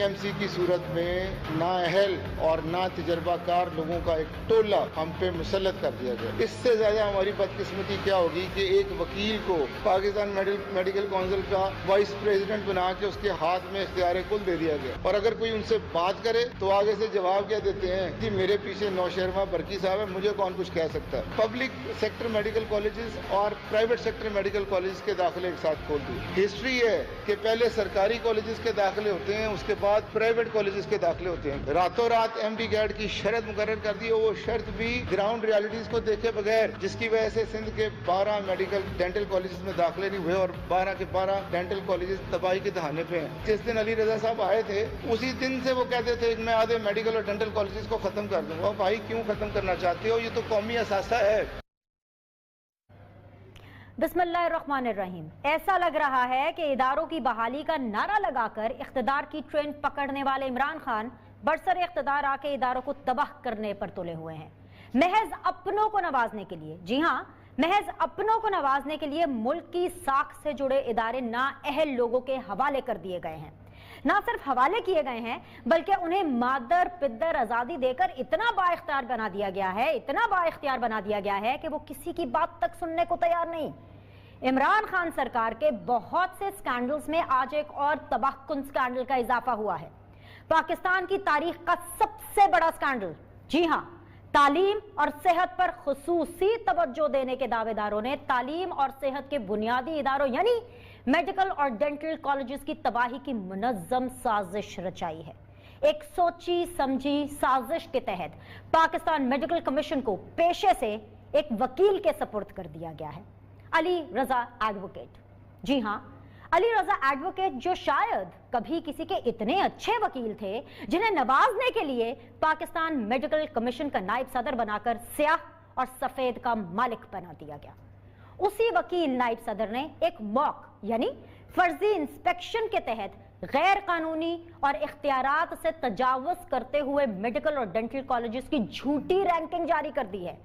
PMC की सूरत में नाअहल और ना तजर्बा कार लोगों का एक टोला हम पे मुसल्लत कर दिया गया। इससे ज्यादा हमारी बदकिस्मती क्या होगी कि एक वकील को पाकिस्तान मेडिकल काउंसिल का वाइस प्रेसिडेंट बना के उसके हाथ में इख्तियार कुल दे दिया गया, और अगर कोई उनसे बात करे तो आगे से जवाब क्या देते हैं कि मेरे पीछे नौशेरमा बरकी साहब है, मुझे कौन कुछ कह सकता है। पब्लिक सेक्टर मेडिकल कॉलेजेस और प्राइवेट सेक्टर मेडिकल कॉलेज के दाखिले एक साथ खोल दिए। हिस्ट्री है कि पहले सरकारी कॉलेजेस के दाखिले होते हैं, उसके बाद प्राइवेट कॉलेजेस के दाखिले होते हैं। रातों रात MD कैट की शर्त मुकर्रर कर दी, वो शर्त भी ग्राउंड रियलिटीज को देखे बगैर, जिसकी वजह से सिंध के 12 मेडिकल डेंटल कॉलेजेस में दाखिले नहीं हुए और 12 के 12 डेंटल कॉलेजेस तबाही के दहाने पे हैं। जिस दिन अली रजा साहब आए थे उसी दिन से वो कहते थे कि मैं आधे मेडिकल और डेंटल कॉलेजेस को खत्म कर दूंगा। भाई क्यों खत्म करना चाहते हो? ये तो कौमी असासा है। बिस्मिल्लाहिर्रहमानिर्रहीम। ऐसा लग रहा है कि इदारों की बहाली का नारा लगाकर इख्तिदार की ट्रेन पकड़ने वाले इमरान खान बरसर इख्तिदार आके इदारों को तबाह करने पर तुले हुए हैं, महज अपनों को नवाजने के लिए। जी हाँ, महज अपनों को नवाजने के लिए मुल्क की साख से जुड़े इदारे नाअहल लोगों के हवाले कर दिए गए हैं। ना सिर्फ हवाले किए गए हैं बल्कि उन्हें मादर पिद्दर आजादी देकर इतना बाइख्तियार बना दिया गया है, इतना बाइख्तियार बना दिया गया है कि वो किसी की बात तक सुनने को तैयार नहीं। इमरान खान सरकार के बहुत से स्कैंडल्स में आज एक और तबाहकुन स्कैंडल का इजाफा हुआ है। पाकिस्तान की तारीख का सबसे बड़ा स्कैंडल, जी हां, तालीम और सेहत पर खुसूसी तवज्जो देने के दावेदारों ने तालीम और सेहत के बुनियादी इदारों यानी मेडिकल और डेंटल कॉलेजेस की तबाही की मुनज़्ज़म साजिश रचाई है। एक सोची समझी साजिश के तहत पाकिस्तान मेडिकल कमीशन को पेशे से एक वकील के सपुर्द कर दिया गया है, अली रजा एडवोकेट। जी हां, अली रजा एडवोकेट, जो शायद कभी किसी के इतने अच्छे वकील थे जिन्हें नवाजने के लिए पाकिस्तान मेडिकल कमीशन का नायब सदर बनाकर स्याह और सफेद का मालिक बना दिया गया। उसी वकील नायब सदर ने एक मॉक यानी फर्जी इंस्पेक्शन के तहत गैर कानूनी और इख्तियारात से तजावुज करते हुए मेडिकल और डेंटल कॉलेजेस की झूठी रैंकिंग जारी कर दी है,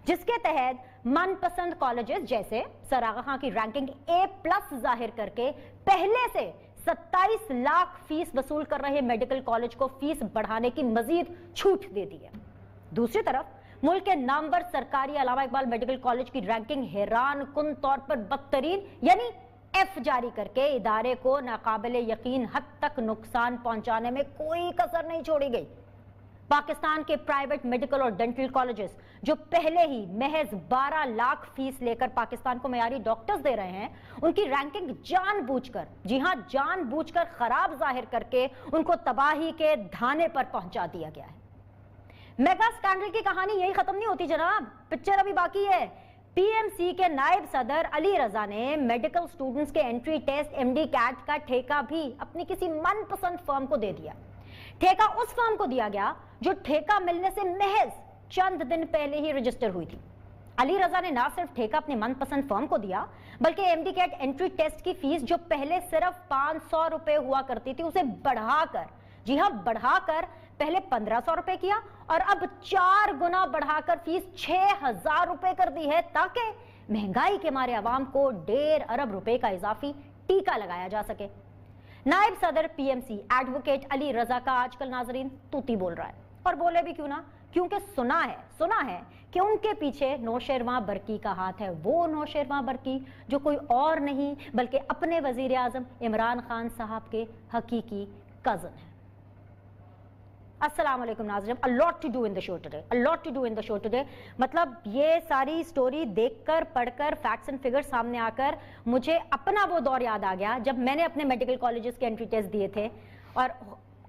जिसके तहत मनपसंद कॉलेजेस जैसे सर आगा खां की रैंकिंग A+ जाहिर करके पहले से 27 लाख फीस वसूल कर रहे मेडिकल कॉलेज को फीस बढ़ाने की मजीद छूट दे दी है। दूसरी तरफ मुल्क के नामवर सरकारी अल्लामा इकबाल मेडिकल कॉलेज की रैंकिंग हैरान कुन तौर पर बदतरीन यानी F जारी करके इदारे को नाकाबिले यकीन हद तक नुकसान पहुंचाने में कोई कसर नहीं छोड़ी गई। पाकिस्तान के प्राइवेट मेडिकल और डेंटल कॉलेजेस जो पहले ही महज 12 लाख फीस लेकर पाकिस्तान को मयारी डॉक्टर्स दे रहे हैं, उनकी रैंकिंग जानबूझकर, जी हां जानबूझकर खराब जाहिर करके उनको तबाही के धाने पर पहुंचा दिया गया है। मेगा स्कैंडल की कहानी यही खत्म नहीं होती जनाब, पिक्चर अभी बाकी है। PMC के नायब सदर अली रजा ने मेडिकल स्टूडेंट्स के एंट्री टेस्ट MD कैट का ठेका भी अपनी किसी मनपसंद फर्म को दे दिया। ठेका उस फर्म को दिया गया जो ठेका मिलने से महज चंद दिन पहले ही रजिस्टर हुई थी। अली रजा ने ना सिर्फ ठेका अपने मनपसंद फर्म को दिया बल्कि MD कैट एंट्री टेस्ट की फीस जो पहले सिर्फ 500 रुपए हुआ करती थी उसे बढ़ाकर, जी हां बढ़ाकर, पहले 1500 रुपए किया और अब 4 गुना बढ़ाकर फीस 6000 रुपए कर दी है, ताकि महंगाई के मारे आवाम को 1.5 अरब रुपए का इजाफी टीका लगाया जा सके। नायब सदर PMC एडवोकेट अली रजा का आजकल नाजरीन तूती बोल रहा है, और बोले भी क्यों ना, क्योंकि सुना है कि उनके पीछे नौशेरमा बरकी का हाथ है। वो नौशेरमा बरकी जो कोई और नहीं बल्कि अपने वजीर आजम इमरान खान साहब के हकीकी कजन है। अस्सलाम वालेकुम नाज़रीन, a lot to do in the show today, मतलब ये सारी स्टोरी देखकर पढ़कर फैक्ट्स एंड फिगर्स सामने आकर मुझे अपना वो दौर याद आ गया जब मैंने अपने मेडिकल कॉलेजेस के एंट्री टेस्ट दिए थे और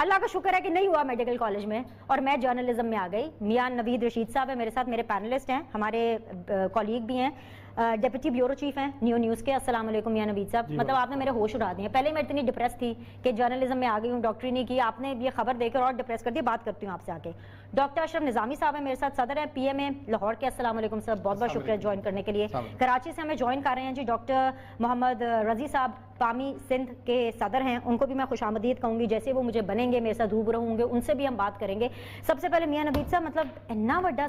अल्लाह का शुक्र है कि नहीं हुआ मेडिकल कॉलेज में और मैं जर्नलिज्म में आ गई। मियां नवीद रशीद साहब है मेरे साथ, मेरे पैनलिस्ट हैं, हमारे कॉलीग भी हैं, डेप्यूटी ब्यूरो चीफ हैं न्यू न्यूज़ के। अस्सलाम वालेकुम मियां नवीद साहब, मतलब आपने मेरे होश उड़ा दिए। पहले मैं इतनी डिप्रेस थी कि जर्नलिज्म में आ गई हूँ, डॉक्टरी नहीं की, आपने ये खबर देकर और डिप्रेस कर दी। बात करती हूँ आपसे आके। डॉक्टर अशरफ निजामी साहब है मेरे साथ, सदर है PMA लाहौर के। अस्सलाम वालेकुम सर, बहुत बहुत शुक्रिया ज्वाइन करने के लिए। कराची से हमें ज्वाइन कर रहे हैं जी डॉक्टर मोहम्मद रजी साहब, पामी सिंध के सदर हैं, उनको भी मैं खुशामदीद कहूँगी। जैसे वो मुझे बनेंगे, मेरे साथ रूबरू होंगे, उनसे भी हम बात करेंगे। सबसे पहले मियां नवीद साहब, मतलब इन्ना वड्डा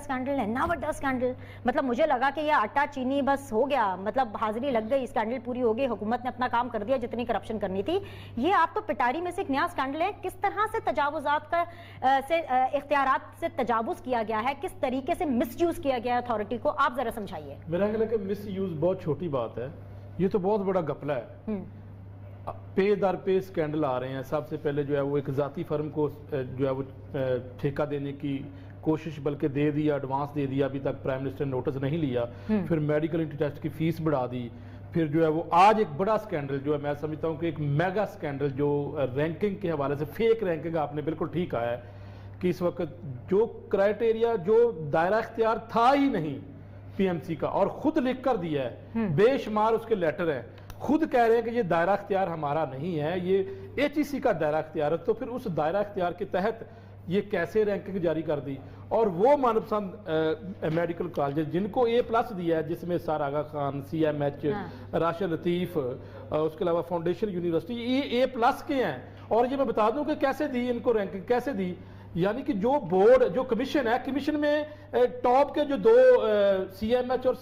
स्कैंडल, मतलब मुझे लगा कि ये आटा चीनी बस بس ہو گیا, مطلب حاضری لگ گئی, اسکینڈل پوری ہو گئی, حکومت نے اپنا کام کر دیا جتنی کرپشن کرنی تھی. یہ آپ تو پٹاری میں سے ایک نیا اسکینڈل ہے. کس طرح سے تجاوزات کا اختیارات سے تجاوز کیا گیا ہے, کس طریقے سے مس یوز کیا گیا ہے اتھارٹی کو, آپ ذرا سمجھائیے. میرا خیال ہے کہ مس یوز بہت چھوٹی بات ہے, یہ تو بہت بڑا گپلا ہے. پے در پے اسکینڈل آ رہے ہیں. سب سے پہلے جو ہے وہ ایک ذاتی فرم کو جو ہے وہ ٹھیکہ دینے کی کوشش بلکہ دے دیا, ایڈوانس دے دیا, ابھی تک پرائم منسٹر نے نوٹس نہیں لیا. پھر میڈیکل ٹیسٹ کی فیس بڑھا دی. پھر جو ہے وہ آج ایک بڑا اسکینڈل جو ہے میں سمجھتا ہوں کہ ایک میگا اسکینڈل جو رینکنگ کے حوالے سے, فیک رینکنگ, آپ نے بالکل ٹھیک کہا ہے کہ اس وقت جو کرائٹیریا جو دائرہ اختیار تھا ہی نہیں پی ایم سی کا, اور خود لکھ کر دیا ہے, بے شمار اس کے لیٹر ہیں, خود کہہ رہے ہیں کہ یہ دائرہ اختیار ہمارا نہیں ہے, یہ ایچ ای سی کا دائرہ اختیار ہے. تو پھر اس دائرہ اختیار کے تحت یہ کیسے رینکنگ جاری کر دی؟ اور وہ من پسند میڈیکل کالج جن کو اے پلس دیا ہے, جس میں sir Aga Khan, C M H, Rashid Latif, اس کے علاوہ فاؤنڈیشن یونیورسٹی, یہ اے پلس کے ہیں. اور یہ میں بتا دوں کہ کیسے دی ان کو رینکنگ, کیسے دی. یعنی کہ جو بورڈ, جو کمیشن ہے, کمیشن میں ٹاپ کے جو دو سی ایم ایچ اور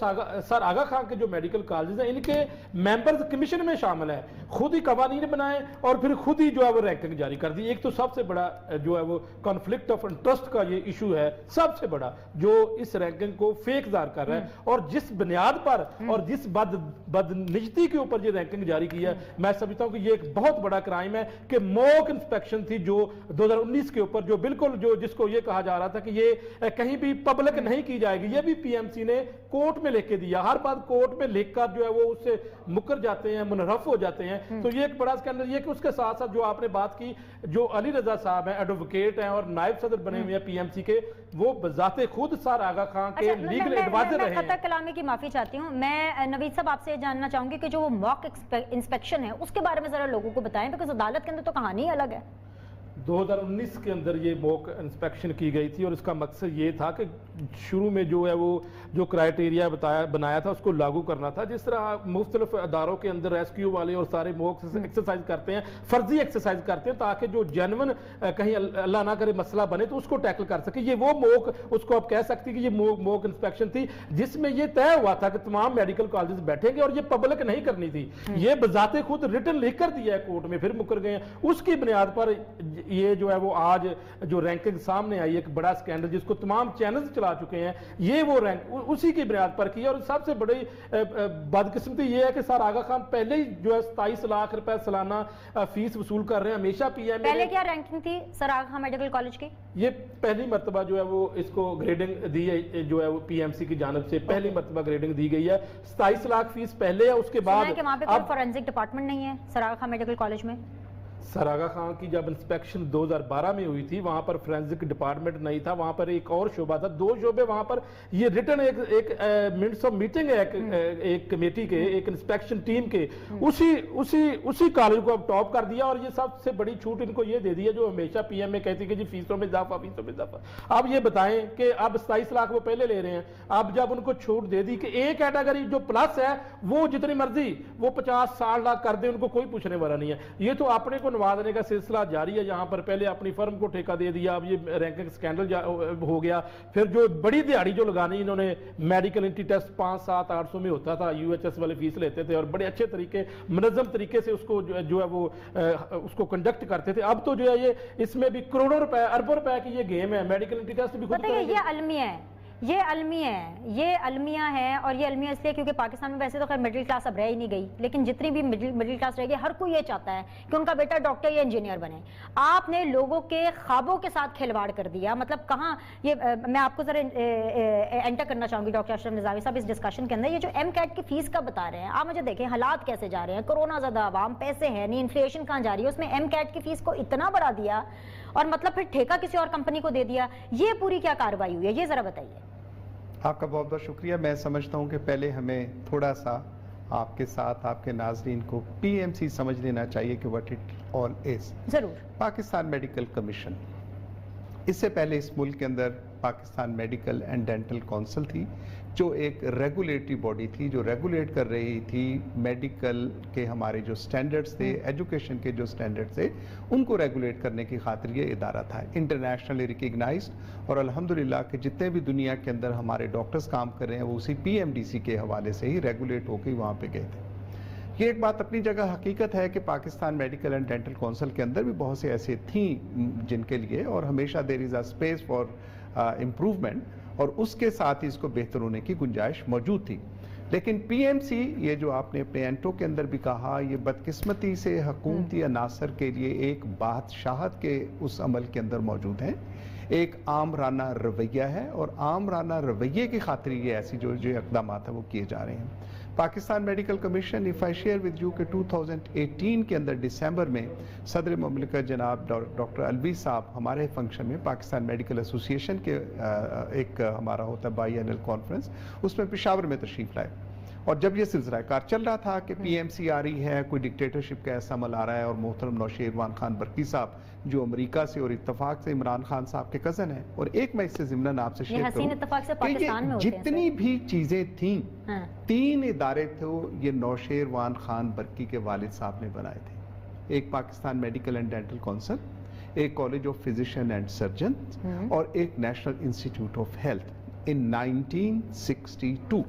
سر آغا خان کے جو میڈیکل کالجز ہیں, ان کے ممبرز کمیشن میں شامل ہیں, خود ہی قوانین بنائے اور پھر خود ہی جو ہے وہ رینکنگ جاری کر دی. ایک تو سب سے بڑا جو ہے وہ کانفلکٹ آف انٹرسٹ کا یہ ایشو ہے, سب سے بڑا, جو اس رینکنگ کو فیک ظاہر کر رہا ہے. اور جس بنیاد پر اور جس بدنجتی کے اوپر یہ رینکنگ جاری کی ہے, میں سمجھتا ہوں کہ یہ ایک بہت بڑا کرائم ہے کہ موک انسپیکشن تھی جو 2019 کے اوپر, جو بالکل جو جس کو یہ کہا جا رہا تھا کہ یہ کہیں بھی پبلک نہیں کی جائے گی, یہ بھی پی ایم سی نے کورٹ میں لکھ کے دیا. ہر بات کورٹ میں لکھ کر جو ہے وہ اس سے مکر جاتے ہیں, منحرف ہو جاتے ہیں. تو یہ ایک بڑا اسکینڈل. یہ کہ اس کے ساتھ ساتھ جو آپ نے بات کی, جو علی رضا صاحب ہیں, ایڈوکیٹ ہیں اور نائب صدر بنے ہوئے ہیں پی ایم سی کے, وہ بذات خود سر آغا خان کے لیگل ایڈوائزر رہے ہیں. میں خطا کلامی کی معافی چاہتی ہوں. میں نوید صاحب آپ سے جاننا چاہوں گی کہ جو موک انسپیکشن ہے اس کے بارے میں ذرا لوگوں کو بتائیں, بیکاز عدالت کے اندر تو کہانی الگ ہے. 2019 کے اندر یہ موک انسپیکشن کی گئی تھی, اور اس کا مقصد یہ تھا کہ شروع میں جو ہے وہ جو کرائٹیریا بنایا تھا اس کو لاگو کرنا تھا. جس طرح مختلف اداروں کے اندر ریسکیو والے اور سارے موک ایکسرسائز کرتے ہیں, فرضی ایکسرسائز کرتے ہیں, تاکہ جو جینون کہیں اللہ نہ کرے مسئلہ بنے تو اس کو ٹیکل کر سکے. یہ وہ موک, اس کو آپ کہہ سکتے کہ یہ موک انسپیکشن تھی جس میں یہ طے ہوا تھا کہ تمام میڈیکل کالجز بیٹھیں گے, اور یہ پبلک نہیں کرنی تھی. یہ بذات خود ریٹن لکھ کر دیا ہے کورٹ میں, پھر مکر گئے ہیں. اس کی بنیاد پر یہ جو ہے وہ آج جو رینکنگ سامنے آئی, ایک بڑا اسکینڈل جس کو تمام چینلز چلا چکے ہیں, یہ وہ رینک اسی کی بنیاد پر کی. اور سب سے بڑی بدقسمتی یہ ہے کہ سر آغا خان پہلے ہی جو ہے 27 لاکھ روپے سالانہ فیس وصول کر رہے ہیں. ہمیشہ پی ایم پہلے کیا رینکنگ تھی سر آغا خان میڈیکل کالج کی؟ یہ پہلی مرتبہ جو ہے وہ اس کو گریڈنگ دی ہے, جو ہے وہ پی ایم سی کی جانب سے پہلی مرتبہ گریڈنگ دی گئی ہے. 27 لاکھ فیس پہلے ہے, اس کے بعد کہ وہاں پہ کوئی فورینسک ڈپارٹمنٹ نہیں ہے سر آغا خان میڈیکل کالج میں. سر آغا خان کی جب انسپیکشن 2012 میں ہوئی تھی, وہاں پر فرینسک ڈپارٹمنٹ نہیں تھا, وہاں پر ایک اور شعبہ تھا, 2 شعبے. وہاں پر یہ ریٹن ایک منٹس آف میٹنگ ہے ایک کمیٹی کے, ایک انسپیکشن ٹیم کے, اسی کالج کو اب ٹاپ کر دیا. اور یہ سب سے بڑی چھوٹ ان کو یہ دے دی ہے جو ہمیشہ پی ایم میں کہتی کہ جی فیسوں میں اضافہ, فیسوں میں اضافہ. اب یہ بتائیں کہ اب 27 لاکھ وہ پہلے لے رہے ہیں, اب جب ان کو چھوٹ دے دی کہ ایک کیٹیگری جو پلس ہے وہ جتنی مرضی وہ 50-60 لاکھ کر دیں, ان کو کوئی پوچھنے والا نہیں ہے. یہ تو اپنے کو نوازنے کا سلسلہ جاری ہے. یہاں پر پہلے اپنی فرم کو ٹھیکہ دے دیا, اب یہ رینکنگ سکینڈل ہو گیا. پھر جو بڑی دیہڑی جو لگانی انہوں نے, میڈیکل انٹی ٹیسٹ 500-700-800 میں ہوتا تھا, یو ایچ ایس والے فیس لیتے تھے, اور بڑے اچھے طریقے, منظم طریقے سے اس کو جو ہے وہ اس کو کنڈکٹ کرتے تھے. اب تو جو ہے یہ اس میں بھی کروڑوں روپے, اربوں روپے کی یہ گیم ہے. میڈیکل انٹی ٹیسٹ بھی خود کریں گے. یہ المیہ ہے, یہ المیہ ہے. اور یہ المیہ اس لیے کیونکہ پاکستان میں ویسے تو خیر مڈل کلاس اب رہ ہی نہیں گئی, لیکن جتنی بھی مڈل کلاس رہ گئی, ہر کوئی یہ چاہتا ہے کہ ان کا بیٹا ڈاکٹر یا انجینئر بنے. آپ نے لوگوں کے خوابوں کے ساتھ کھلواڑ کر دیا. مطلب کہاں یہ, میں آپ کو ذرا انٹر کرنا چاہوں گی ڈاکٹر اشرف نظامی صاحب اس ڈسکشن کے اندر. یہ جو ایم کیٹ کی فیس کا بتا رہے ہیں آپ, مجھے دیکھیں حالات کیسے جا رہے ہیں, کورونا زدہ عوام, پیسے ہیں نہیں, انفلیشن کہاں جا رہی ہے, اس میں ایم کیٹ کی فیس کو اتنا بڑھا دیا اور مطلب پھر ٹھیکہ کسی اور کمپنی کو دے دیا. یہ پوری کیا کارروائی ہوئی ہے, یہ ذرا بتائیے. آپ کا بہت بہت شکریہ. میں سمجھتا ہوں کہ پہلے ہمیں تھوڑا سا آپ کے ساتھ آپ کے ناظرین کو پی ایم سی سمجھ لینا چاہیے کہ what it all is. ضرور. پاکستان میڈیکل کمیشن इससे पहले इस मुल्क के अंदर Pakistan medical and dental council थी, जो एक रेगुलेटरी बॉडी थी, जो रेगुलेट कर रही थी मेडिकल के हमारे जो स्टैंडर्ड्स थे, एजुकेशन के जो स्टैंडर्ड्स थे, उनको रेगुलेट करने की खातिर ये इदारा था, इंटरनेशनली रिकग्नाइज्ड। और अल्हम्दुलिल्लाह कि जितने भी दुनिया के अंदर हमारे डॉक्टर्स काम कर रहे हैं वो उसी PMDC के हवाले से ही रेगुलेट होकर वहाँ पे गए थे। ये एक बात अपनी जगह हकीकत है कि Pakistan medical and dental council के अंदर भी बहुत से ऐसे थी जिनके लिए, और हमेशा there is a space for improvement, और उसके साथ ही इसको बेहतर होने की गुंजाइश मौजूद थी। लेकिन PMC, ये जो आपने अपने एंटो के अंदर भी कहा, ये बदकिस्मती से हुकूमती अनासर के लिए एक बादशाहत के उस अमल के अंदर मौजूद हैं। एक आमराना रवैया है, और आमराना रवैये की खातिर ये ऐसी जो इक़दाम है वो किए जा रहे हैं। Pakistan medical commission, if I share with you के 2018 के अंदर दिसंबर में सदर मुमलिकत जनाब डॉक्टर अलवी साहब हमारे फंक्शन में पाकिस्तान मेडिकल एसोसिएशन के एक हमारा होता है बाई एनुअल कॉन्फ्रेंस, उसमें पेशावर में तशरीफ़ लाए। और जब ये सिलसिला कार चल रहा था कि PMC आ रही है, कोई डिक्टेटरशिप का ऐसा अमल आ रहा है, और मोहतरम नौशेरवान खान बरकी साहब जो अमेरिका से और इत्तफाक से इमरान खान साहब के कज़न हैं, और एक मैं इससे ज़िम्नन आपसे शेयर करूं कि जितनी भी चीज़ें थीं, 3 इदारे थे ये नौशेरवान खान बरकी के वालिद साहब ने बनाए थे। एक Pakistan medical and dental council, एक college of physician and surgeon, और एक national institute of health in 1962।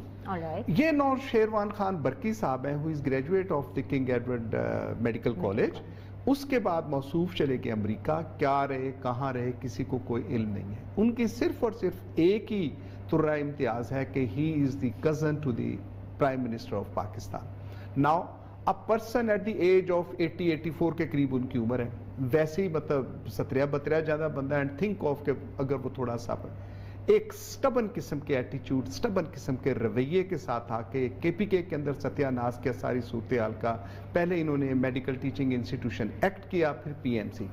ये नौशेरवान खान बरकी साहब हैं, who is graduate of the King Edward medical college. उसके बाद मौसूफ चले गए अमेरिका, क्या रहे कहाँ रहे किसी को कोई इल्म नहीं है। उनकी सिर्फ और सिर्फ एक ही तुर्रा इम्तियाज है कि he is the cousin to the prime minister of Pakistan. Now a person at the age of 80-84 के करीब उनकी उम्र है, वैसे ही मतलब 17-32 ज्यादा बंदा, एंड थिंक ऑफ के अगर वो थोड़ा सा एक स्टबन किस्म के एटीट्यूड, स्टबन किस्म के रवैये के साथ आके KPK के अंदर सत्यानाश किया सारी सूरत हाल का। पहले इन्होंने मेडिकल टीचिंग इंस्टीट्यूशन एक्ट किया, फिर PMC।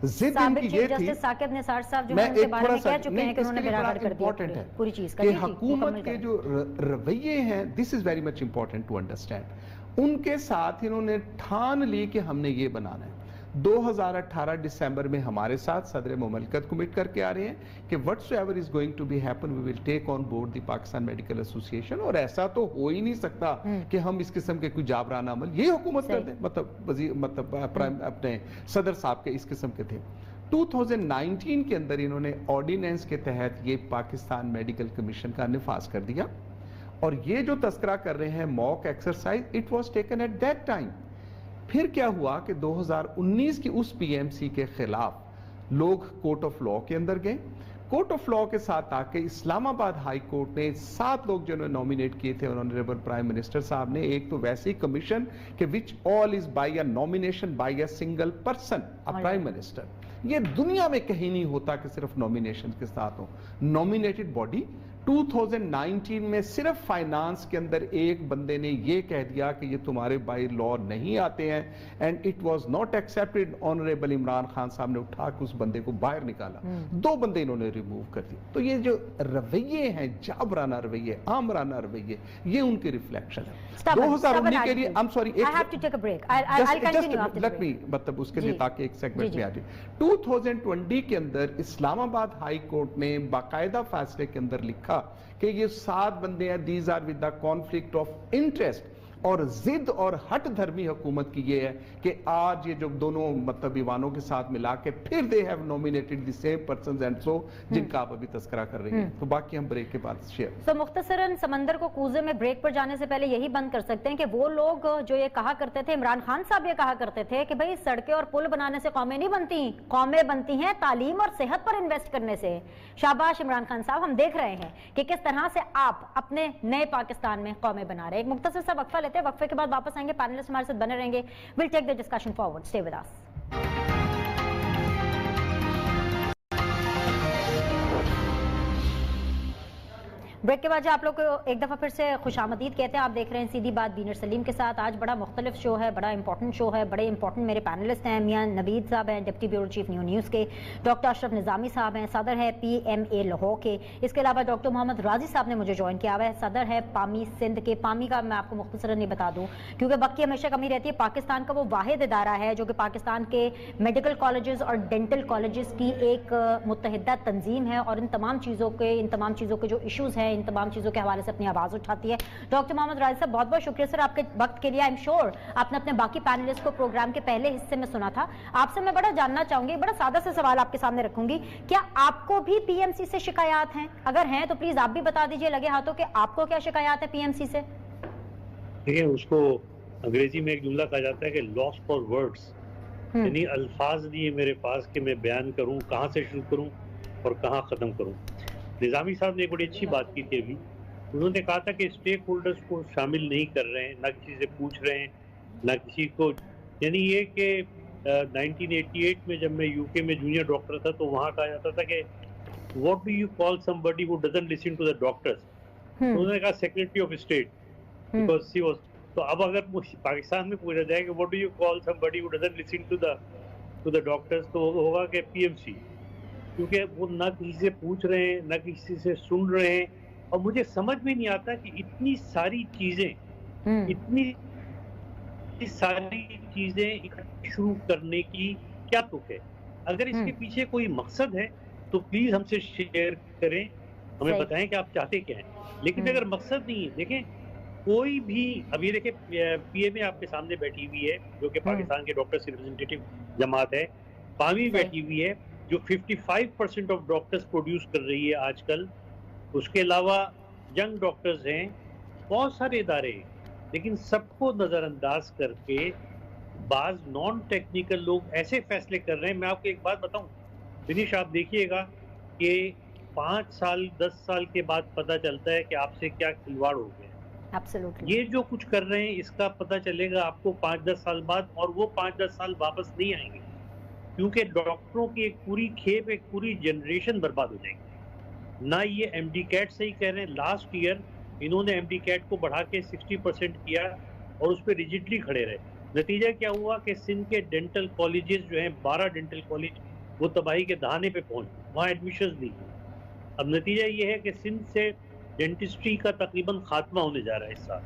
जिद इनकी ये थी, साकिब निसार साहब जो मैं उनके एक बारे थोड़ा में कह सा चुके हैं कि उन्होंने बराबर कर इम्पोर्टेंट दिया है पूरी चीज का कि हुकूमत के जो रवैये हैं, this is very much important to understand. उनके साथ इन्होंने ठान ली कि हमने ये बनाना है। 2018 दिसंबर में हमारे साथ सदर मुमलिकत कमिट करके आ रहे हैं कि whatsoever is going to be happen we will take on board the Pakistan medical association. और ऐसा तो हो ही नहीं सकता कि हम इस किस्म के कोई जाबराना अमल ये हुकूमत कर दे, मतलब प्राइम अपने सदर साहब के इस किस्म के थे। 2019 के अंदर इन्होंने ऑर्डिनेंस के तहत ये पाकिस्तान मेडिकल कमीशन का निफाज कर दिया। और ये जो तस्करा कर रहे हैं mock exercise, it was taken at that time. फिर क्या हुआ कि 2019 की उस PMC के खिलाफ लोग कोर्ट ऑफ लॉ के अंदर गए। कोर्ट ऑफ लॉ के साथ आके इस्लामाबाद हाई कोर्ट ने 7 लोग जिन्होंने नॉमिनेट किए थे ऑनरेबल प्राइम मिनिस्टर साहब ने, एक तो वैसे ही कमीशन के which all is by a nomination by a single person a prime minister. ये दुनिया में कहीं नहीं होता कि सिर्फ नॉमिनेशन के साथ हो। नॉमिनेटेड बॉडी 2019 में सिर्फ फाइनेंस के अंदर एक बंदे ने ये कह दिया कि ये तुम्हारे बाय लॉ नहीं आते हैं, and it was not accepted. Honourable Imran Khan साहब ने उठा के उस बंदे को बाहर निकाला, 2 बंदे इन्होंने रिमूव कर दिए। तो ये जो रवैये हैं, जाबराना रवैये, आमराना रवैये, ये उनके रिफ्लेक्शन है। 2019 के लिए I am sorry, let me मतलब उसके लिए ताकि एक सेगमेंट में आ जाए। 2020 के अंदर इस्लामाबाद हाई कोर्ट ने बाकायदा फैसले के अंदर लिखा कि ये 7 बंदे हैं, these are with the conflict of interest. और जिद और हट धर्मी हुकूमत की ये है कि आज ये जो दोनों मतलब ईवानों के साथ मिला के फिर they have nominated the same persons and so, जिनका आप अभी तस्करा कर रही हैं। तो बाकी हम ब्रेक के बाद शेयर। तो मुख्तसरन समंदर को कूजे में ब्रेक पर जाने से पहले यही बंद कर सकते हैं कि वो लोग जो ये कहा करते थे, इमरान खान साहब ये कहा करते थे कि भाई सड़कें और पुल बनाने से कौमें नहीं बनती, कौमें बनती हैं तालीम और सेहत पर इन्वेस्ट करने से। शाबाश इमरान खान साहब, हम देख रहे हैं कि किस तरह से आप अपने नए पाकिस्तान में कौमें बना रहे हैं। एक मुख्तसर सा वक्फा लेते हैं, वक्फे के बाद वापस आएंगे, पैनलिस्ट हमारे साथ बने रहेंगे। Will take the discussion forward, stay with us. Break के बाद आप लोग को एक दफ़ा फिर से खुशामदीद कहते हैं। आप देख रहे हैं सीधी बात बीनर सलीम के साथ। आज बड़ा मुख्तलिफ शो है, बड़ा इंपॉर्टेंट शो है, बड़े इंपॉर्टेंट मेरे पैनलिस्ट हैं। मियां नवीद साहब हैं डिप्टी ब्यूरो चीफ न्यूज़ के, डॉक्टर अशरफ निज़ामी साहब हैं, सदर है PMA लाहौर के। इसके अलावा डॉक्टर मोहम्मद राजी साहब ने मुझे ज्वाइन किया हुआ है, सदर है पामी सिंध के। पामी का मैं आपको मुख्तसरन नहीं बता दूँ क्योंकि वक्त की हमेशा कमी रहती है। पाकिस्तान का वो वाहिद इदारा है जो कि पाकिस्तान के मेडिकल कॉलेजेस और डेंटल कॉलेजेस की एक मुत्तहिदा तंजीम है और इन तमाम चीज़ों के जो इशूज़ हैं, इन तमाम चीज़ों के हवाले से अपनी आवाज़ उठाती है। डॉक्टर मोहम्मद राजी साहब, बहुत बहुत शुक्रिया सर आपके वक्त के लिए। आई एम श्योर आपने अपने बाकी पैनलिस्ट को प्रोग्राम के पहले हिस्से में सुना था। आपसे मैं बड़ा जानना चाहूंगी, बड़ा सादा सा सवाल आपके सामने रखूंगी, क्या आपको भी PMC से शिकायत हैं? अगर हैं तो प्लीज आप भी बता दीजिए लगे हाथों कि आपको क्या शिकायत है PMC से? देखिए, उसको अंग्रेजी में एक जुमला कहा जाता है कि लॉस फॉर वर्ड्स, यानी अल्फाज नहीं है मेरे पास कि मैं बयान करूं, कहां से शुरू करूं और कहां खत्म करूं। निज़ामी साहब ने एक बड़ी अच्छी बात की थी अभी। उन्होंने कहा था कि स्टेक होल्डर्स को शामिल नहीं कर रहे हैं, ना किसी से पूछ रहे हैं, ना किसी को, यानी ये कि 1988 में जब मैं UK में जूनियर डॉक्टर था तो वहाँ कहा जाता था कि what do you call somebody who doesn't listen to the doctors. तो उन्होंने कहा secretary of state, because she was. तो अब अगर पाकिस्तान में पूछा जाए कि what do you call somebody who doesn't listen to the doctors, तो होगा कि PMC, क्योंकि वो ना किसी से पूछ रहे हैं, ना किसी से सुन रहे हैं। और मुझे समझ में नहीं आता कि इतनी सारी चीजें इकट्ठी शुरू करने की क्या तुक है। अगर इसके पीछे कोई मकसद है तो प्लीज हमसे शेयर करें, हमें बताएं कि आप चाहते क्या हैं। लेकिन अगर मकसद नहीं है, देखें कोई भी, अब ये देखें PMA आपके सामने बैठी हुई है जो कि पाकिस्तान के डॉक्टर्स की रिप्रेजेंटेटिव जमात है, पामी बैठी हुई है जो 55% ऑफ डॉक्टर्स प्रोड्यूस कर रही है आजकल। उसके अलावा यंग डॉक्टर्स हैं, बहुत सारे इदारे हैं, लेकिन सबको नज़रअंदाज करके बाज नॉन टेक्निकल लोग ऐसे फैसले कर रहे हैं। मैं आपको एक बात बताऊं दिनेश, आप देखिएगा कि 5 साल 10 साल के बाद पता चलता है कि आपसे क्या खिलवाड़ हो गया। Absolutely. ये जो कुछ कर रहे हैं इसका पता चलेगा आपको 5-10 साल बाद, और वो 5-10 साल वापस नहीं आएंगे क्योंकि डॉक्टरों की एक पूरी खेप, एक पूरी जनरेशन बर्बाद हो जाएगी। ना ये MD कैट से ही कह रहे हैं, लास्ट ईयर इन्होंने MD कैट को बढ़ा के 60% किया और उस पर रिजिडली खड़े रहे। नतीजा क्या हुआ कि सिंध के डेंटल कॉलेजेस जो हैं, 12 डेंटल कॉलेज, वो तबाही के दहाने पे पहुंच, वहाँ एडमिशन नहीं हुई। अब नतीजा ये है कि सिंध से डेंटिस्ट्री का तकरीबन खात्मा होने जा रहा है इस साल,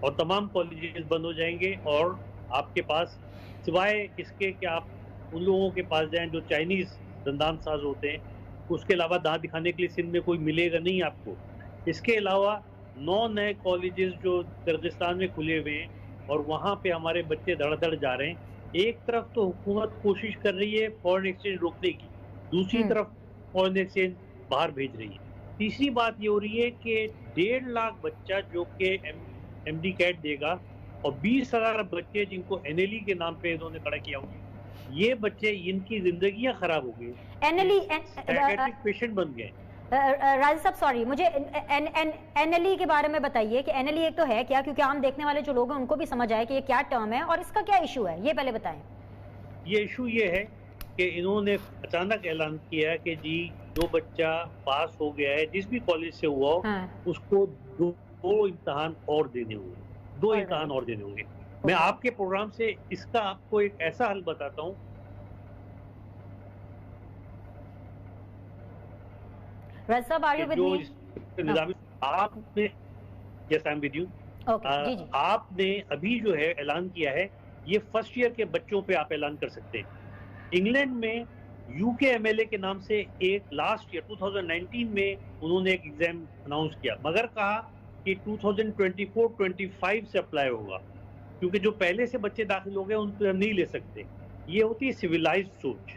और तमाम कॉलेजेस बंद हो जाएंगे। और आपके पास सिवाय इसके कि आप उन लोगों के पास जाएं जो चाइनीज़ दंदान साज होते हैं, उसके अलावा दांत दिखाने के लिए सिंध में कोई मिलेगा नहीं आपको। इसके अलावा 9 नए कॉलेजेस जो किर्गिस्तान में खुले हुए हैं और वहाँ पे हमारे बच्चे धड़ जा रहे हैं। एक तरफ तो हुकूमत कोशिश कर रही है फॉरेन एक्सचेंज रोकने की, दूसरी तरफ फॉरेन एक्सचेंज बाहर भेज रही है। तीसरी बात ये हो रही है कि 1.5 लाख बच्चा जो कि MD कैट देगा और 20,000 बच्चे जिनको NLE के नाम पे इन्होंने खड़ा किया हुआ, ये बच्चे, इनकी जिंदगियां खराब हो गई, साइकियाट्रिक पेशेंट बन गए। राजी साहब सॉरी, मुझे NLE के बारे में बताइए कि NLE एक तो है क्या, क्योंकि आम देखने वाले जो लोग हैं उनको भी समझ आए कि ये क्या टर्म है और इसका क्या इशू है, ये पहले बताएं। ये इशू ये है कि इन्होंने अचानक ऐलान किया है कि जी जो बच्चा पास हो गया है जिस भी कॉलेज से हुआ उसको दो इम्तिहान और देने होंगे, 2 इम्तिहान और देने होंगे। मैं आपके प्रोग्राम से इसका आपको एक ऐसा हल बताता हूँ। आपने अभी जो है ऐलान किया है, ये फर्स्ट ईयर के बच्चों पे आप ऐलान कर सकते हैं। इंग्लैंड में UKMLA के नाम से एक लास्ट ईयर 2019 में उन्होंने एक एग्जाम अनाउंस किया, मगर कहा कि 2024-25 से अप्लाई होगा क्योंकि जो पहले से बच्चे दाखिल हो गए उन पर नहीं ले सकते। ये होती है सिविलाइज्ड सोच।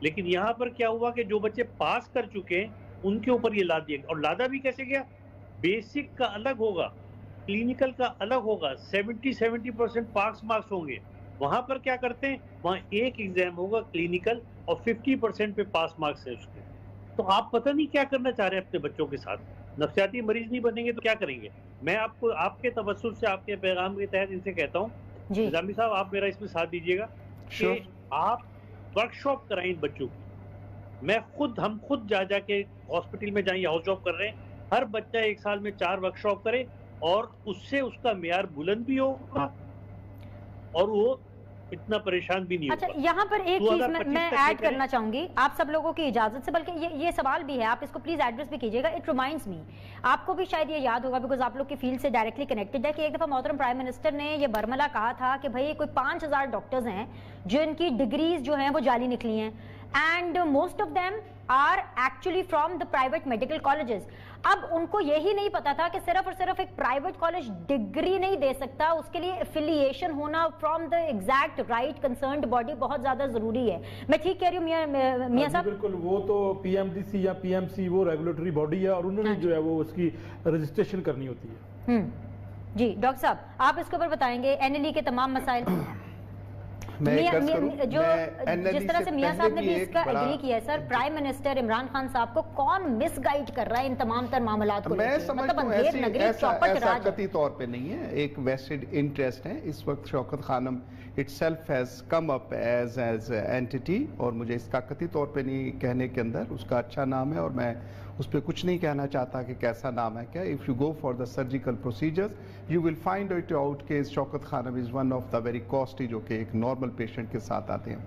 लेकिन यहाँ पर क्या हुआ कि जो बच्चे पास कर चुके हैं उनके ऊपर ये लाद दिया, और लादा भी कैसे गया, बेसिक का अलग होगा, क्लिनिकल का अलग होगा, 70% पास मार्क्स होंगे। वहां पर क्या करते हैं, वहां एक एग्जाम होगा क्लिनिकल और 50% पे पास मार्क्स है उसके। तो आप पता नहीं क्या करना चाह रहे हैं अपने बच्चों के साथ। नफ्सियाती मरीज नहीं बनेंगे तो क्या करेंगे। मैं आपको आपके तवज्जुह से, आपके पैगाम के तहत इनसे कहता हूँ, निज़ामी साहब आप मेरा इसमें साथ दीजिएगा कि आप वर्कशॉप कराएं बच्चों की। हम खुद जा के हॉस्पिटल में जाएं, हाउस जॉब कर रहे हैं, ہر بچہ 1 سال میں 4 ورکشاپ کرے اور اس سے اس کا معیار بلند بھی ہوگا اور وہ اتنا پریشان بھی نہیں ہوگا. اچھا یہاں پر ایک چیز میں ایڈ کرنا چاہوں گی آپ سب لوگوں کی اجازت سے، بلکہ یہ سوال بھی ہے، آپ اس کو پلیز ایڈریس بھی کیجیے گا. اٹ ریمائنڈز می، آپ کو بھی شاید یہ یاد ہوگا بیکاز آپ لوگ کی فیلڈ سے ڈائریکٹلی کنیکٹڈ ہے، کہ ایک دفعہ محترم پرائم منسٹر نے یہ برملا کہا تھا کہ بھائی کوئی 5000 ڈاکٹرز ہیں جن کی ڈگریز جو ہیں وہ جعلی نکلی ہیں، and most of them are actually from the private medical colleges. اب ان کو یہی نہیں پتا تھا کہ صرف اور صرف ایک پرائیویٹ کالج ڈگری نہیں دے سکتا، اس کے لیے افیلیشن ہونا from the exact right concerned body بہت زیادہ ضروری ہے. میں ٹھیک کہہ رہی ہوں میاں صاحب؟ بالکل، وہ تو پی ایم ڈی سی یا پی ایم سی وہ ریگولیٹری باڈی ہے اور انہوں نے جو ہے وہ اس کی رجسٹریشن کرنی ہوتی ہے. جی ڈاکٹر صاحب آپ اس کے اوپر بتائیں گے این ایل ای کے تمام مسائل. جس طرح سے میاں صاحب نے بھی اس کا ایگری کیا ہے سر، پرائم منسٹر عمران خان صاحب کو کون مس گائیڈ کر رہا ہے ان تمام تر معاملات کو؟ میں سمجھتا ہوں ایسا قطعی طور پہ نہیں ہے، ایک ویسٹڈ انٹرسٹ ہے. اس وقت شوکت خانم itself has come up as entity، اور مجھے اس کا قطعی طور پہ نہیں کہنے کے اندر اس کا اچھا نام ہے اور میں اس پہ کچھ نہیں کہنا چاہتا کہ کیسا نام ہے کیا. if you go for the surgical procedures you will find it out کہ شوکت خانم is one of the very costly جو کہ ایک نارمل پیشنٹ کے ساتھ آتے ہیں.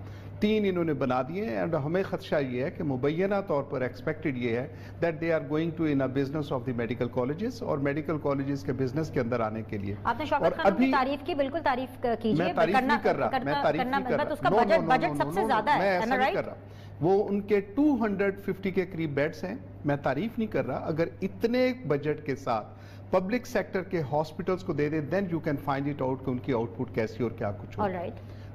3 انہوں نے بنا دیے ہیں، اور ہمیں خدشہ یہ ہے کہ مبینہ طور پر ایکسپیکٹڈ یہ ہے that they are going to in a business of the medical colleges، اور میڈیکل کالجز کے بزنس کے اندر آنے کے لیے. آپ نے شوکت خانم کی تعریف کی، بالکل تعریف کیجیے. میں تعریف نہیں کر رہا، میں تعریف نہیں کر رہا، اس کا بجٹ سب سے زیادہ ہے، میں ایسا نہیں کر رہا. وہ ان کے 250 کے قریب بیڈز ہیں، میں تعریف نہیں کر رہا. اگر اتنے بجٹ کے ساتھ پبلک سیکٹر کے ہاسپٹلز کو دے دے then you can find it out کہ ان کی آؤٹ پٹ کیسی اور کیا کچھ ہو.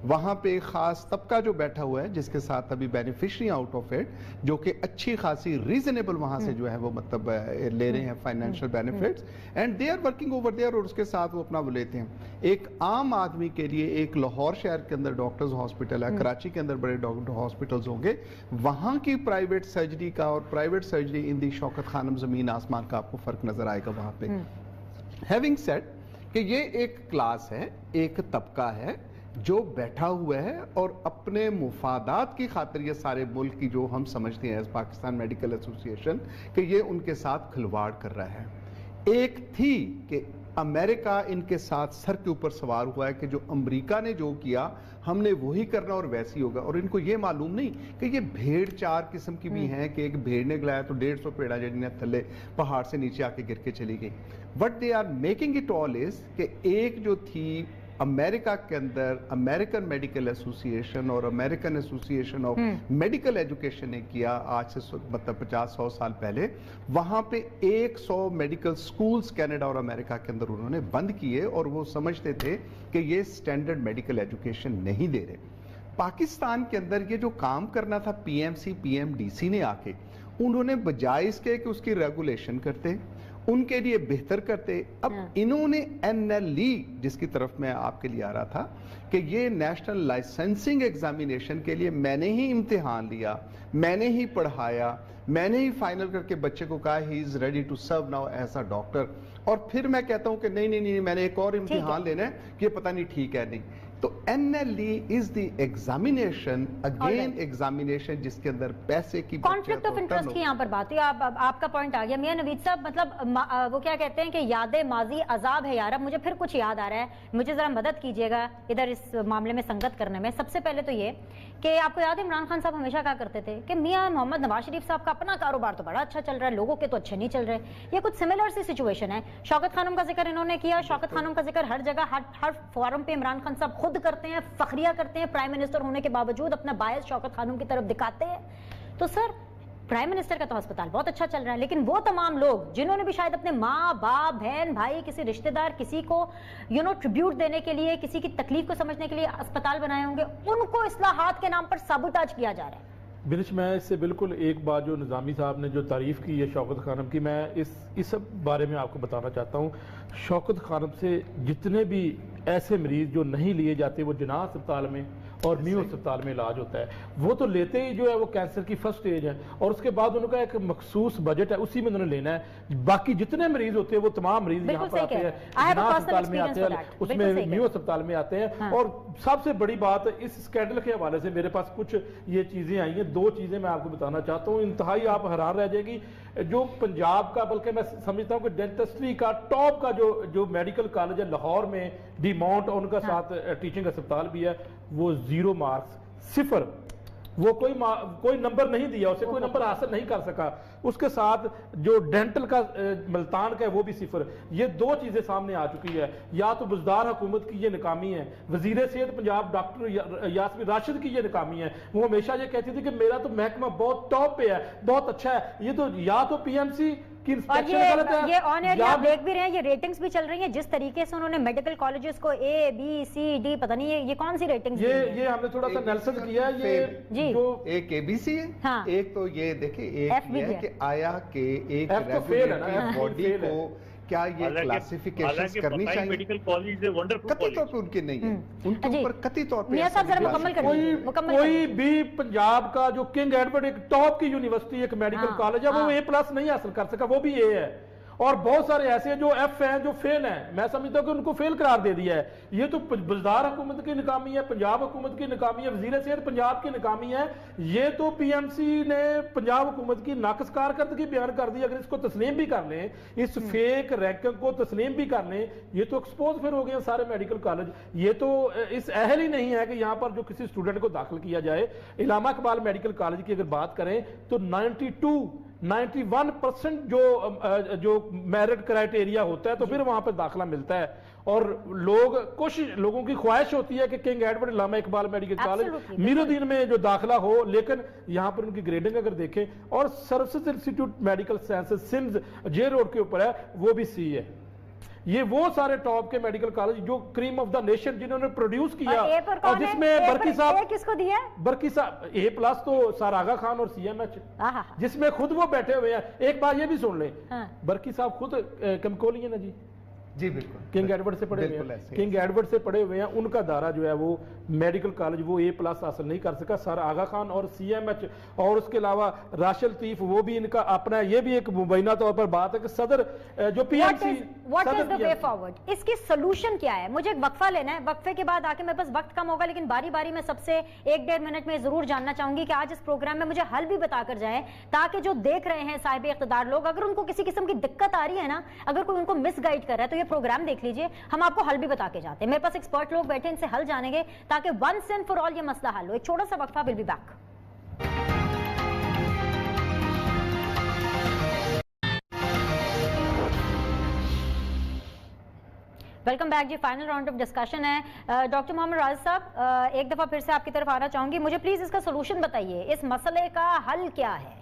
وہاں پہ ایک خاص طبقہ جو بیٹھا ہوا ہے جس کے ساتھ ابھی بینیفیشری آؤٹ آف اٹ جو کہ اچھی خاصی ریزنیبل وہاں سے جو ہے وہ مطلب لے رہے ہیں financial benefits and they are working over there, اور اس کے ساتھ وہ اپنا وہ لیتے ہیں. ایک عام آدمی کے لیے ایک لاہور شہر کے اندر ڈاکٹرز ہاسپٹل ہے، کراچی کے اندر بڑے ہاسپٹلز ہوں گے، وہاں کی پرائیویٹ سرجری کا اور پرائیویٹ سرجری ان دی شوکت خانم زمین آسمان کا آپ کو فرق نظر آئے گا وہاں پہ. ہیونگ سیڈ کہ یہ ایک کلاس ہے، ایک طبقہ ہے جو بیٹھا ہوا ہے اور اپنے مفادات کی خاطر یہ سارے ملک کی جو ہم سمجھتے ہیں پاکستان میڈیکل ایسوسی ایشن کہ یہ ان کے ساتھ کھلواڑ کر رہا ہے. ایک تھی کہ امریکہ ان کے ساتھ سر کے اوپر سوار ہوا ہے کہ جو امریکہ نے جو کیا ہم نے وہی کرنا اور ویسی ہوگا، اور ان کو یہ معلوم نہیں کہ یہ بھیڑ 4 قسم کی بھی ہیں کہ ایک بھیڑ نے گلایا تو 150 پیڑا جنہیں تھلے پہاڑ سے نیچے آ کے گر کے چلی گئی. What they are making it all is کہ ایک جو تھی امریکہ کے اندر امریکن میڈیکل ایسوسی ایشن اور امریکن ایسوسی ایشن آف میڈیکل ایجوکیشن نے کیا آج سے مطلب 50-100 سال پہلے، وہاں پہ 100 میڈیکل سکولز کینیڈا اور امریکہ کے اندر انہوں نے بند کیے اور وہ سمجھتے تھے کہ یہ سٹینڈرڈ میڈیکل ایجوکیشن نہیں دے رہے. پاکستان کے اندر یہ جو کام کرنا تھا P M C P M D C نے آ کے انہوں نے بجائے اس کے کہ اس کی ریگولیشن کرتے ان کے لیے بہتر کرتے، اب انہوں نے این ایل ای جس کی طرف میں آپ کے لیے آ رہا تھا کہ یہ نیشنل لائسنسنگ ایگزامینیشن کے لیے میں نے ہی امتحان لیا، میں نے ہی پڑھایا، میں نے ہی فائنل کر کے بچے کو کہا he is ready to serve now as a doctor, اور پھر میں کہتا ہوں کہ نہیں میں نے ایک اور امتحان لینا ہے کہ یہ پتہ نہیں ٹھیک ہے نہیں. تو این ایل ای از دی ایگزامینیشن اگین ایگزامینیشن جس کے اندر پیسے کی کانفلکٹ آف انٹرسٹ کی یہاں پر بات ہے. آپ کا پوائنٹ آ گیا میاں نوید صاحب. مطلب وہ کیا کہتے ہیں کہ یاد ماضی عذاب ہے یار. اب مجھے پھر کچھ یاد آ رہا ہے, مجھے ذرا مدد کیجیے گا ادھر اس معاملے میں سنگت کرنے میں. سب سے پہلے تو یہ کہ آپ کو یاد ہے عمران خان صاحب ہمیشہ کہا کرتے تھے کہ میاں محمد نواز شریف صاحب کا اپنا کاروبار تو بڑا اچھا چل رہا ہے, لوگوں کے تو اچھے نہیں چل رہے. یہ کچھ سملر سی سچویشن ہے. شوکت خانم کا ذکر انہوں نے کیا, شوکت خانم کا ذکر ہر جگہ ہر فورم پہ عمران خان صاحب خود کرتے ہیں, فخریہ کرتے ہیں, پرائم منسٹر ہونے کے باوجود اپنا باعث شوکت خانم کی طرف دکھاتے ہیں. تو سر پرائم منسٹر کا تو ہسپتال بہت اچھا چل رہا ہے, لیکن وہ تمام لوگ جنہوں نے بھی شاید اپنے ماں باپ بہن بھائی کسی رشتہ دار کسی کو ٹریبیوٹ دینے کے لیے, کسی کی تکلیف کو سمجھنے کے لیے اسپتال بنائے ہوں گے, ان کو اصلاحات کے نام پر سابوٹاج کیا جا رہا ہے. بنش میں اس سے بالکل ایک بات جو نظامی صاحب نے جو تعریف کی ہے شوکت خانم کی, میں اس بارے میں آپ کو بتانا چاہتا ہوں. شوکت خانم سے جتنے بھی ایسے مریض جو نہیں لیے جاتے وہ جناح اسپتال میں اور نیو اسپتال میں علاج ہوتا ہے. وہ تو لیتے ہی جو ہے وہ کینسر کی فرسٹ سٹیج ہے اور اس کے بعد ان کا ایک مخصوص بجٹ ہے, اسی میں انہوں نے لینا ہے. باقی جتنے مریض ہوتے ہیں وہ تمام مریض یہاں پر آتے ہیں, جناح اسپتال میں آتے ہیں, اس میں نیو اسپتال میں آتے ہیں. اور سب سے بڑی بات اس اسکینڈل کے حوالے سے میرے پاس کچھ یہ چیزیں آئی ہیں, 2 چیزیں میں آپ کو بتانا چاہتا ہوں, انتہائی آپ حیران رہ جائے گی. جو پنجاب کا, بلکہ میں سمجھتا ہوں کہ ڈینٹسٹری کا ٹاپ کا جو میڈیکل کالج ہے لاہور میں, ڈی ماؤنٹ, ان کا ساتھ ٹیچنگ اسپتال بھی ہے, وہ 0 مارکس, 0. وہ کوئی نمبر نہیں دیا, اسے کوئی نمبر حاصل نہیں کر سکا. اس کے ساتھ جو ڈینٹل کا ملتان کا ہے وہ بھی 0. یہ 2 چیزیں سامنے آ چکی ہے. یا تو بزدار حکومت کی یہ ناکامی ہے, وزیر صحت پنجاب ڈاکٹر یاسمین راشد کی یہ ناکامی ہے. وہ ہمیشہ یہ کہتی تھی کہ میرا تو محکمہ بہت ٹاپ پہ ہے, بہت اچھا ہے. یہ تو یا تو پی ایم سی کی انسپیکشن غلط ہے. یہ آن ایئر آپ دیکھ بھی رہے ہیں, یہ ریٹنگز بھی چل رہی ہیں, جس طریقے سے انہوں نے میڈیکل کالجز کو A B C D پتہ نہیں یہ کون سی ریٹنگز, یہ ہم نے تھوڑا سا نیلسن کیا ہے. یہ جو ایک ABC ہے, ایک تو یہ دیکھیں, ایک یہ ہے کہ آیا کہ ایک ریگولیٹری باڈی کو کیا یہ کلاسیفیکیشنز کرنی چاہیے. میڈیکل کالج ونڈرفل قطعی طور پہ ان کے نہیں ہے, ان کے اوپر قطعی طور پہ میاں صاحب ذرا مکمل کریے. کوئی بھی پنجاب کا جو کنگ ایڈورڈ ایک ٹاپ کی یونیورسٹی ایک میڈیکل کالج ہے وہ A+ نہیں حاصل کر سکا, وہ بھی A ہے. اور بہت سارے ایسے ہیں جو F ہیں, جو فیل ہیں. میں سمجھتا ہوں کہ ان کو فیل قرار دے دیا ہے. یہ تو بزدار حکومت کی ناکامی ہے, پنجاب حکومت کی ناکامی ہے, وزیر صحت پنجاب کی ناکامی ہے. یہ تو پی ایم سی نے پنجاب حکومت کی ناقص کارکردگی بیان کر دی. اگر اس کو تسلیم بھی کر لیں, اس فیک رینکنگ کو تسلیم بھی کر لیں, یہ تو ایکسپوز پھر ہو گئے سارے میڈیکل کالج. یہ تو اس اہل ہی نہیں ہے کہ یہاں پر جو کسی اسٹوڈنٹ کو داخل کیا جائے. علامہ اقبال میڈیکل کالج کی اگر بات کریں تو 91% جو میرٹ کرائٹیریا ہوتا ہے تو پھر وہاں پہ داخلہ ملتا ہے. اور لوگوں کی خواہش ہوتی ہے کہ کنگ ایڈورڈ علامہ اقبال میڈیکل کالج میر الدین میں جو داخلہ ہو, لیکن یہاں پر ان کی گریڈنگ اگر دیکھیں, اور services institute medical sciences SIMS J road کے اوپر ہے, وہ بھی C ہے. یہ وہ سارے ٹاپ کے میڈیکل کالج جو کریم آف دا نیشن جنہوں نے پروڈیوس کیا, اور جس میں برقی صاحب کس کو دیا, برقی صاحب A+ تو سر آغا خان اور CMH, جس میں خود وہ بیٹھے ہوئے ہیں. ایک بات یہ بھی سن لیں, برقی صاحب خود کیمکولین ہے جی بالکل, کنگ ایڈورڈ سے پڑھے ہوئے ہیں, کنگ ایڈورڈ سے پڑھے ہوئے ہیں. ان کا دارہ جو ہے وہ میڈیکل کالج وہ A+ حاصل نہیں کر سکا. سر آغا خان اور CMH, اور اس کے علاوہ راشد لطیف, وہ بھی ان کا اپنا, یہ بھی ایک مبینہ طور پر بات ہے کہ صدر جو پی ایم سی, what is the way forward, اس کی سولوشن کیا ہے. مجھے ایک وقفہ لینا ہے, وقفے کے بعد آ کے میرے پاس وقت کم ہوگا, لیکن باری باری میں سب سے 1-1.5 منٹ میں ضرور جاننا چاہوں گی کہ آج اس پروگرام میں مجھے حل بھی بتا کر جائیں, تاکہ جو دیکھ رہے ہیں صاحب اقتدار لوگ, اگر ان کو کسی قسم کی دقت آ رہی ہے نا, اگر کوئی ان کو مس گائیڈ کر رہا ہے تو یہ پروگرام دیکھ لیجئے, ہم آپ کو حل بھی بتا کے جاتے ہیں. میرے پاس ایکسپرٹ لوگ بیٹھے, ان سے حل جانیں گے تاکہ ونس اینڈ فار آل یہ مسئلہ حل ہو. ایک چھوٹا سا وقفہ, will be back. Welcome back جی. فائنل راؤنڈ آف ڈسکشن ہے. ڈاکٹر محمد راز صاحب, ایک دفعہ پھر سے آپ کی طرف آنا چاہوں گی. مجھے پلیز اس کا سولوشن بتائیے, اس مسئلے کا حل کیا ہے.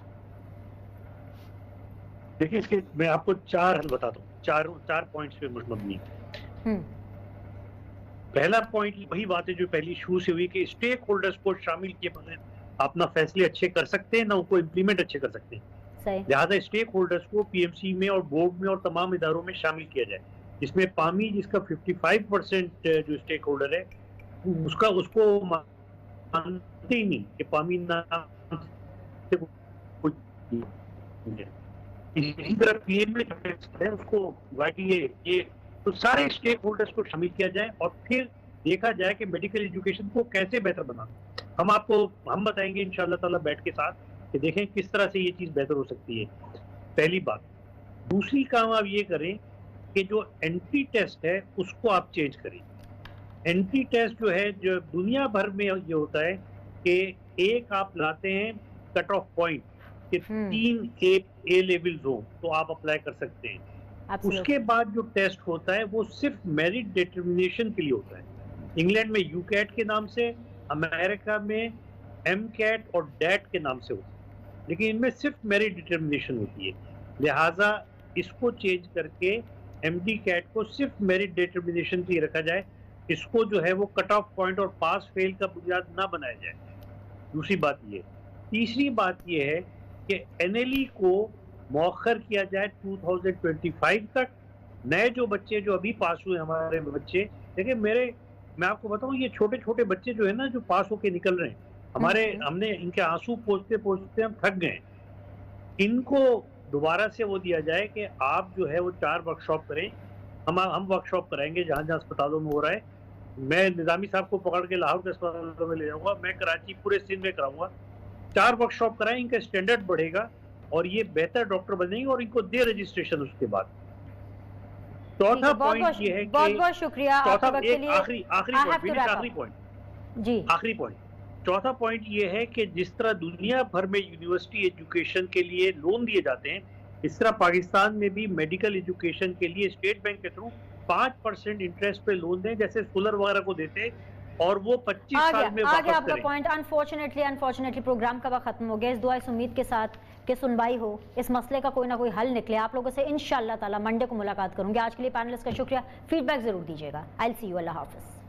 دیکھیں, اس کے میں آپ کو 4 حل بتاتا ہوں, 4 پوائنٹس پہ مبنی. پہلا پوائنٹ وہی بات ہے جو پہلی شروع سے ہوئی کہ اسٹیک ہولڈرز کو شامل کیے بغیر اپنا فیصلے اچھے کر سکتے ہیں, نہ ان کو امپلیمنٹ اچھے کر سکتے ہیں. لہٰذا اسٹیک ہولڈرز کو پی ایم سی میں اور بورڈ میں اور تمام اداروں میں شامل کیا جائے, جس میں پامی, جس کا 55% جو اسٹیک ہولڈر ہے, اس کو مانتے ہی نہیں کہ پامی اسی طرح پی ایم میں اس کو یہ تو سارے اسٹیک ہولڈرز کو شامل کیا جائے, اور پھر دیکھا جائے کہ میڈیکل ایجوکیشن کو کیسے بہتر بنانا. ہم بتائیں گے انشاءاللہ تعالیٰ بیٹھ کے ساتھ کہ دیکھیں کس طرح سے یہ چیز بہتر ہو سکتی ہے. پہلی بات. دوسری کام آپ یہ کریں کہ جو انٹری ٹیسٹ ہے اس کو آپ چینج کریں. انٹری ٹیسٹ جو ہے, جو دنیا بھر میں یہ ہوتا ہے کہ ایک آپ لاتے ہیں کٹ آف پوائنٹ کہ 3 A لیولز ہوں تو آپ اپلائی کر سکتے ہیں. اس کے بعد جو ٹیسٹ ہوتا ہے وہ صرف میرٹ ڈیٹرمنیشن کے لیے ہوتا ہے. انگلینڈ میں UCAT کے نام سے, امریکہ میں MCAT اور DAT کے نام سے ہوتا ہے, لیکن ان میں صرف میرٹ ڈیٹرمنیشن ہوتی ہے. لہٰذا اس کو چینج کر کے MD-CAT کو صرف میرٹ ڈیٹرمنیشن کے لیے رکھا جائے. اس کو جو ہے وہ کٹ آف پوائنٹ اور پاس فیل کا بنیاد نہ بنایا جائے. دوسری بات یہ. تیسری بات یہ ہے کہ NLE کو مؤخر کیا جائے 2025 تک. نئے جو بچے جو ابھی پاس ہوئے ہمارے بچے, دیکھیں میرے मैं आपको बताऊं, ये छोटे छोटे बच्चे जो है ना, जो पास होके निकल रहे हैं, हमने इनके आंसू पोंछते पोंछते हम थक गए। इनको दोबारा से वो दिया जाए कि आप जो है वो 4 वर्कशॉप करें। हम वर्कशॉप कराएंगे जहां जहां अस्पतालों में हो रहा है। मैं निजामी साहब को पकड़ के लाहौर के अस्पतालों में ले जाऊंगा, मैं कराची, पूरे सिंध में कराऊंगा। 4 वर्कशॉप कराएं, इनका स्टैंडर्ड बढ़ेगा और ये बेहतर डॉक्टर बनेंगे, और इनको दे रजिस्ट्रेशन उसके बाद। चौथा पॉइंट ये है कि बहुत शुक्रिया आपके वक्त के लिए। आखिरी पॉइंट चौथा पॉइंट ये है कि जिस तरह दुनिया भर में यूनिवर्सिटी एजुकेशन के लिए लोन दिए जाते हैं, इस तरह पाकिस्तान में भी मेडिकल एजुकेशन के लिए स्टेट बैंक के थ्रू 5% इंटरेस्ट पे लोन दें, जैसे सोलर वगैरह को देते, और वो 25 साल में वापस करें। आपका पॉइंट अनफॉर्चुनेटली प्रोग्राम का वक्त खत्म हो गया। इस दुआ इस उम्मीद के साथ कि सुनवाई हो, इस मसले का कोई ना कोई हल निकले। आप लोगों से इंशाअल्लाह ताला मंडे को मुलाकात करूंगी। आज के लिए पैनलिस्ट का शुक्रिया। फीडबैक जरूर दीजिएगा। I will see you. Allah Hafiz.